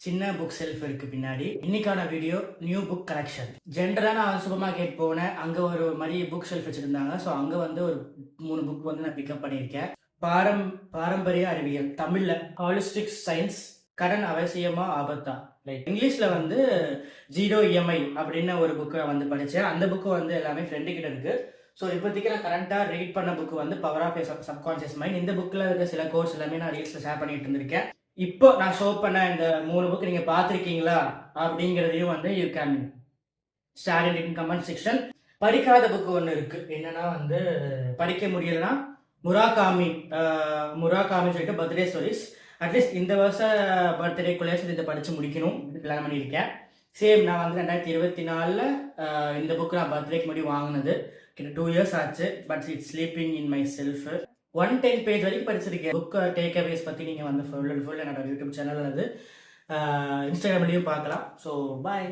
சின்ன book self இருக்கு பின்னாடி. இன்னைக்கான வீடியோ நியூ புக் கலெக்ஷன். ஜென்ரலா நான் சூப்பர் மார்க்கெட் போனேன். அங்க ஒரு மாதிரி புக் செல்ஃப் வச்சிருந்தாங்க. ஸோ அங்க வந்து ஒரு 3 புக் வந்து நான் பிக்கப் பண்ணியிருக்கேன். பாரம்பரிய அறிவியல், தமிழ்ல ஹாலிஸ்டிக் சயின்ஸ், கடன் அவசியமா ஆபத்தா, லைக் இங்கிலீஷ்ல வந்து ஜீரோ இஎம்ஐ அப்படின்னு ஒரு புக்கை வந்து படித்தேன். அந்த புக்கு வந்து எல்லாமே ஃப்ரெண்டு கிட்ட இருக்கு. ஸோ இப்போதைக்கு நான் கரண்டாக ரீட் பண்ண புக்கு வந்து பவர் ஆஃப் சப்கான்ஷியஸ் மைண்ட். இந்த புக்கில் இருக்க சில கோர்ஸ் எல்லாமே நான் ரீல்ஸில் ஷேர் பண்ணிட்டு இருந்திருக்கேன். இப்போ நான் ஷோ பண்ண இந்த 3 புக் நீங்கள் பார்த்துருக்கீங்களா அப்படிங்கிறதையும் வந்து you can share in comment section. படிக்காத புக்கு ஒன்று இருக்கு. என்னன்னா வந்து படிக்க முடியலன்னா முராகாமி சொல்லிட்டு பர்த்டே ஸ்டோரிஸ். அட்லீஸ்ட் இந்த வருஷம் பர்த்டேக்குள்ளே இதை படித்து முடிக்கணும் பிளான் பண்ணியிருக்கேன். சேம் நான் வந்து 2024 இந்த புக் நான் பர்த்டேக்கு முன்னாடி வாங்கினது. கிட்ட 2 இயர்ஸ் ஆச்சு. But it's sleeping in my self. 110 page வரைக்கும் படிச்சிருக்கேன். புக் டேக் அவேஸ் பற்றி நீங்கள் வந்து ஃபுல் என்னோட யூடியூப் சேனல் அது இன்ஸ்டாகிராம்லேயும் பார்க்கலாம். So bye.